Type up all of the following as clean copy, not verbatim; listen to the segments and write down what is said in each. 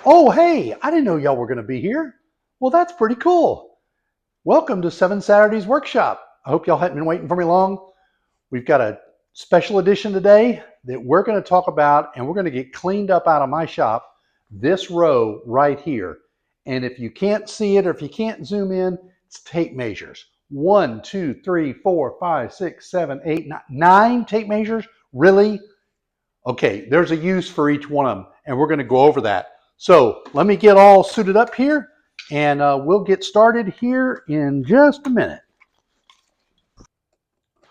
Oh, hey, I didn't know y'all were going to be here. Well, that's pretty cool. Welcome to 7 Saturdays Workshop. I hope y'all hadn't been waiting for me long. We've got a special edition today that we're going to talk about, and we're going to get cleaned up out of my shop, this row right here. And if you can't see it or if you can't zoom in, it's tape measures. 1, 2, 3, 4, 5, 6, 7, 8, 9 tape measures. Really? Okay, there's a use for each one of them, and we're going to go over that. So let me get all suited up here, and we'll get started here in just a minute.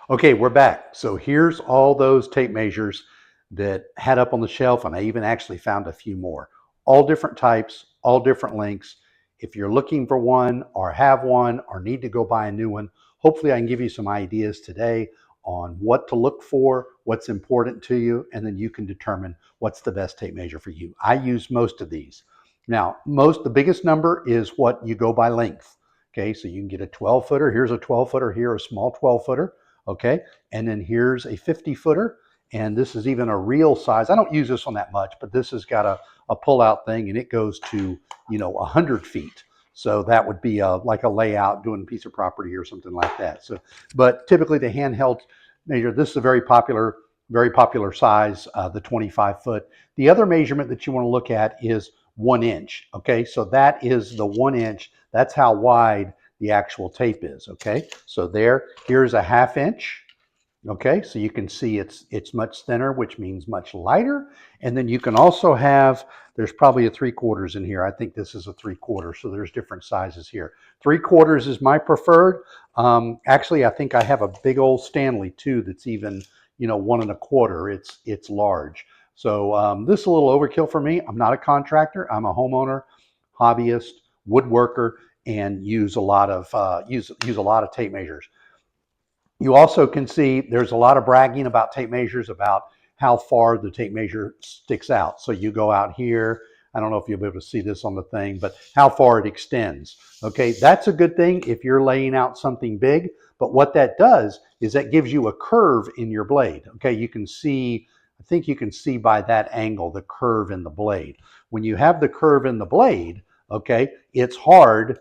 Okay, we're back. So here's all those tape measures that had up on the shelf, and I even actually found a few more. All different types, all different lengths. If you're looking for one or have one or need to go buy a new one, hopefully I can give you some ideas today on what to look for, what's important to you, and then you can determine what's the best tape measure for you. I use most of these. Now, the biggest number is what you go by length. Okay, so you can get a 12 footer. Here's a 12 footer, here a small 12 footer. Okay, and then here's a 50 footer, and this is even a real size. I don't use this one that much, but this has got a pull out thing, and it goes to 100 feet. So that would be like a layout doing a piece of property or something like that. So, but typically the handheld measure, this is a very popular size, the 25 foot. The other measurement that you want to look at is 1 inch. Okay, so that is the 1 inch. That's how wide the actual tape is. Okay, so here's a 1/2 inch. Okay, so you can see it's much thinner, which means much lighter. And then you can also have, there's probably a 3/4 in here. I think this is a 3/4, so there's different sizes here. 3/4 is my preferred. Actually, I think I have a big old Stanley too that's even 1 1/4. It's large. So this is a little overkill for me. I'm not a contractor. I'm a homeowner, hobbyist, woodworker, and use a lot of tape measures. You also can see there's a lot of bragging about tape measures about how far the tape measure sticks out. So you go out here, I don't know if you'll be able to see this on the thing, but how far it extends. Okay, that's a good thing if you're laying out something big, but what that does is that gives you a curve in your blade. Okay, you can see, I think you can see by that angle the curve in the blade. When you have the curve in the blade, okay, it's hard.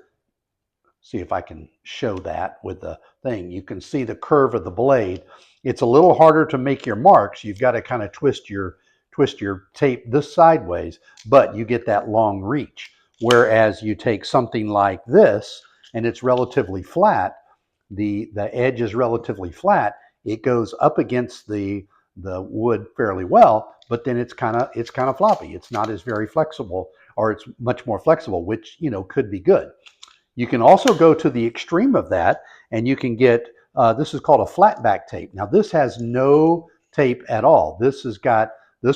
See if I can show that with the thing. You can see the curve of the blade. It's a little harder to make your marks. You've got to kind of twist your tape this sideways, but you get that long reach. Whereas you take something like this and it's relatively flat, the edge is relatively flat, it goes up against the wood fairly well, but then it's kind of floppy. It's not as very flexible, or it's much more flexible, which could be good. You can also go to the extreme of that, and you can get, this is called a flat back tape. Now this has no tape at all. This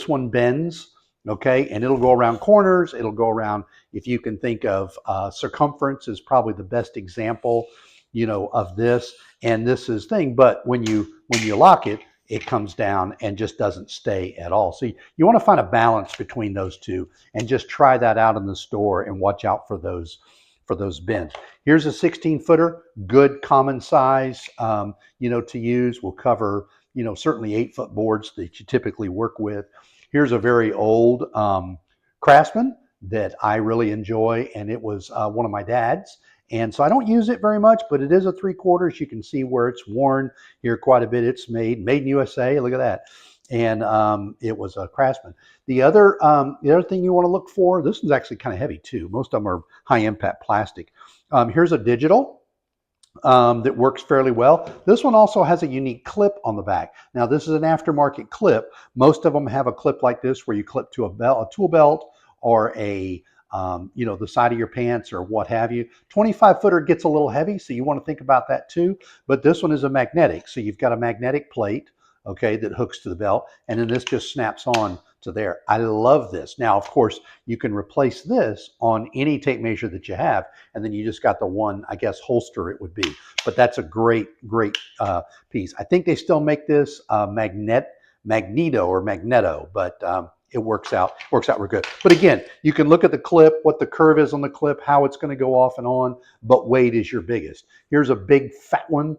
one bends, okay, and it'll go around corners, it'll go around, if you can think of circumference is probably the best example, of this, and this is thing, but when you lock it, it comes down and just doesn't stay at all. So you want to find a balance between those two and just try that out in the store and watch out for those bends. Here's a 16 footer, good common size, to use. Will cover, certainly 8-foot boards that you typically work with. Here's a very old Craftsman that I really enjoy, and it was one of my dad's. And so I don't use it very much, but it is a 3/4. You can see where it's worn here quite a bit. It's made in USA. Look at that. And it was a Craftsman. The other thing you want to look for, this one's actually kind of heavy too. Most of them are high impact plastic. Here's a digital that works fairly well. This one also has a unique clip on the back. Now this is an aftermarket clip. Most of them have a clip like this where you clip to a tool belt or a the side of your pants or what have you. 25 footer gets a little heavy, so you want to think about that too. But this one is a magnetic, so you've got a magnetic plate, okay, that hooks to the belt, and then this just snaps on to there. I love this. Now, of course, you can replace this on any tape measure that you have, and then you just got the one, I guess, holster it would be. But that's a great piece. I think they still make this magneto, but it works out real good. But again, you can look at the clip, what the curve is on the clip, how it's going to go off and on, but weight is your biggest. Here's a big fat one.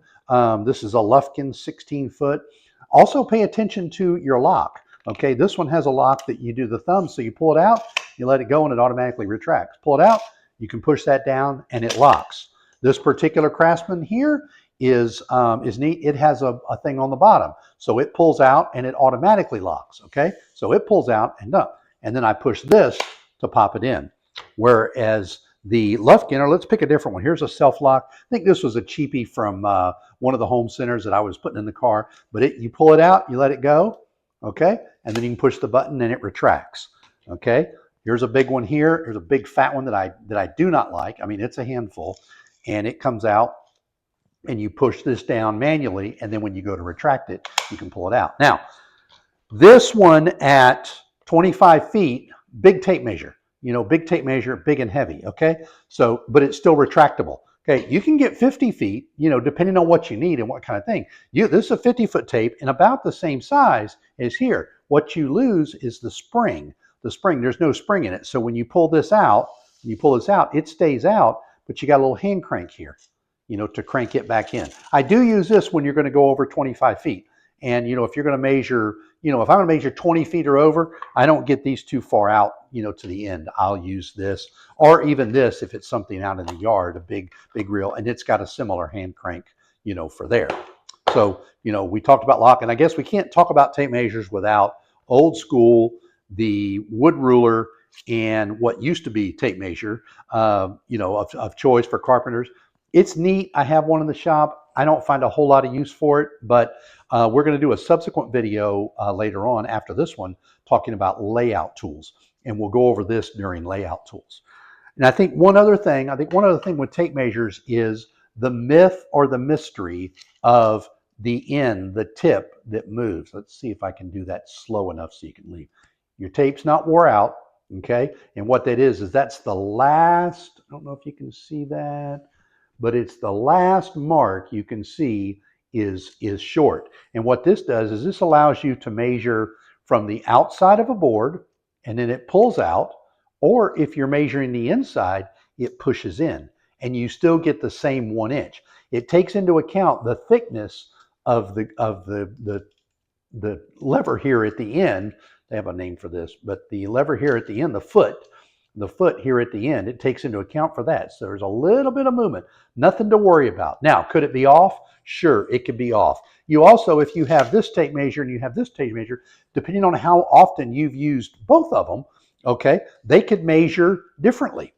This is a Lufkin 16 foot. Also pay attention to your lock. Okay, this one has a lock that you do the thumb, so you pull it out, you let it go, and it automatically retracts. Pull it out, you can push that down, and it locks. This particular Craftsman here is neat. It has a thing on the bottom, so it pulls out and it automatically locks. Okay, so it pulls out and up, and then I push this to pop it in. Whereas the Lufkin, or let's pick a different one. Here's a self-lock. I think this was a cheapie from one of the home centers that I was putting in the car. But you pull it out, you let it go, okay? And then you can push the button and it retracts, okay? Here's a big one here. Here's a big fat one that I do not like. I mean, it's a handful. And it comes out and you push this down manually. And then when you go to retract it, you can pull it out. Now, this one at 25 feet, big tape measure. You know, big tape measure, big and heavy, okay? So, but it's still retractable. Okay, you can get 50 feet, you know, depending on what you need and what kind of thing. This is a 50-foot tape and about the same size as here. What you lose is the spring. The spring, there's no spring in it. So when you pull this out, it stays out, but you got a little hand crank here, you know, to crank it back in. I do use this when you're going to go over 25 feet. And, you know, if you're going to measure, you know, if I'm going to measure 20 feet or over, I don't get these too far out, you know, to the end. I'll use this, or even this if it's something out in the yard, a big reel, and it's got a similar hand crank, you know, for there. So, you know, we talked about lock, and I guess we can't talk about tape measures without old school, the wood ruler, and what used to be tape measure, you know, of choice for carpenters. It's neat. I have one in the shop. I don't find a whole lot of use for it, but we're going to do a subsequent video later on after this one talking about layout tools, and we'll go over this during layout tools. And I think one other thing with tape measures is the myth or the mystery of the end, the tip that moves. Let's see if I can do that slow enough so you can leave. Your tape's not wore out, okay? And what that is that's the last, I don't know if you can see that, but it's the last mark you can see is short. And what this does is this allows you to measure from the outside of a board and then it pulls out, or if you're measuring the inside, it pushes in and you still get the same 1 inch. It takes into account the thickness of the lever here at the end. They have a name for this, but the lever here at the end, the foot here at the end, it takes into account for that. So there's a little bit of movement, nothing to worry about. Now, could it be off? Sure, it could be off. You also, if you have this tape measure and you have this tape measure, depending on how often you've used both of them, okay, they could measure differently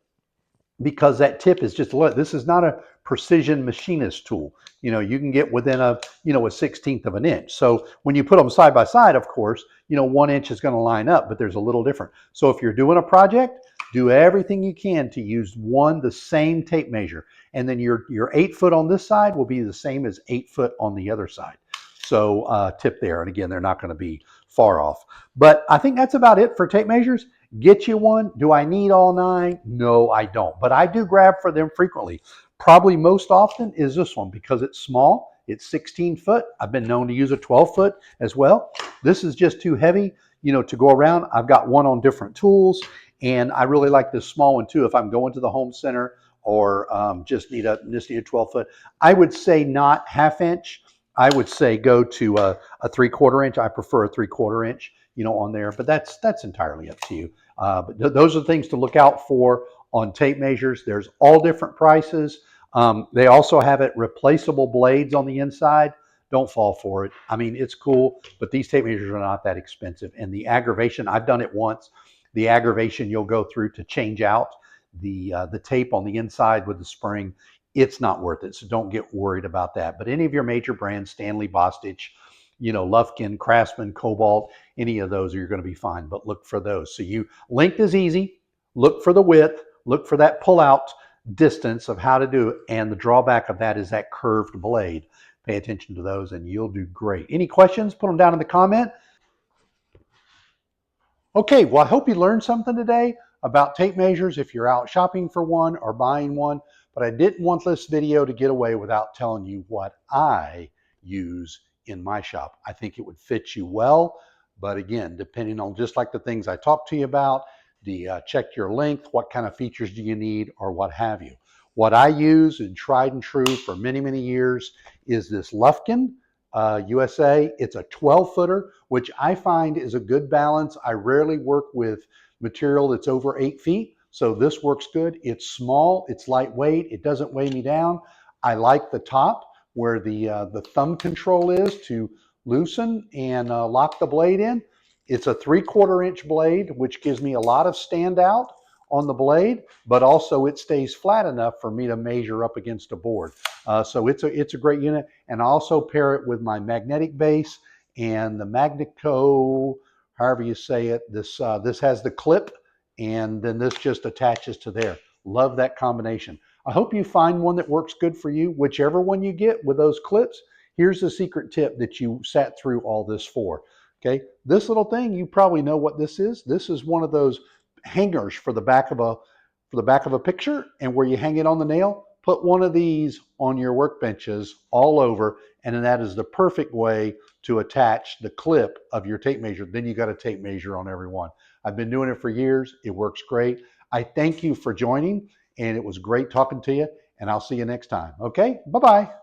because that tip is just, this is not a precision machinist tool. You know, you can get within a 1/16 of an inch. So when you put them side by side, of course, you know, 1 inch is going to line up, but there's a little different. So if you're doing a project, do everything you can to use the same tape measure. And then your 8 foot on this side will be the same as 8 foot on the other side. So tip there. And again, they're not going to be far off. But I think that's about it for tape measures. Get you one. Do I need all 9? No, I don't. But I do grab for them frequently. Probably most often is this one because it's small. It's 16 foot. I've been known to use a 12 foot as well. This is just too heavy, you know, to go around. I've got one on different tools, and I really like this small one too. If I'm going to the home center or just need a 12 foot, I would say not ½ inch. I would say go to a 3/4 inch. I prefer a 3/4 inch, you know, on there, but that's entirely up to you. But those are the things to look out for on tape measures. There's all different prices. They also have replaceable blades on the inside. Don't fall for it. I mean, it's cool, but these tape measures are not that expensive. And the aggravation, I've done it once, the aggravation you'll go through to change out the tape on the inside with the spring, it's not worth it. So don't get worried about that. But any of your major brands, Stanley, Bostitch, you know, Lufkin, Craftsman, Cobalt, any of those, you're going to be fine. But look for those. So length is easy. Look for the width. Look for that pull-out distance of how to do it. And the drawback of that is that curved blade. Pay attention to those and you'll do great. Any questions? Put them down in the comment. Okay, well, I hope you learned something today about tape measures if you're out shopping for one or buying one, but I didn't want this video to get away without telling you what I use in my shop. I think it would fit you well, but again, depending on just like the things I talked to you about, check your length, what kind of features do you need, or what have you. What I use and tried and true for many, many years is this Lufkin USA. It's a 12 footer, which I find is a good balance. I rarely work with material that's over 8 feet. So this works good. It's small, it's lightweight, it doesn't weigh me down. I like the top where the thumb control is to loosen and lock the blade in. It's a 3/4 inch blade, which gives me a lot of standout on the blade, but also it stays flat enough for me to measure up against a board. So it's a great unit. And I also pair it with my magnetic base and the Magneco, however you say it. This has the clip, and then this just attaches to there. Love that combination. I hope you find one that works good for you, whichever one you get with those clips. Here's the secret tip that you sat through all this for. Okay, this little thing, you probably know what this is. This is one of those hangers for the back of a picture, and where you hang it on the nail. Put one of these on your workbenches all over, and then that is the perfect way to attach the clip of your tape measure. Then you got a tape measure on every one. I've been doing it for years. It works great. I thank you for joining, and it was great talking to you, and I'll see you next time. Okay, bye-bye.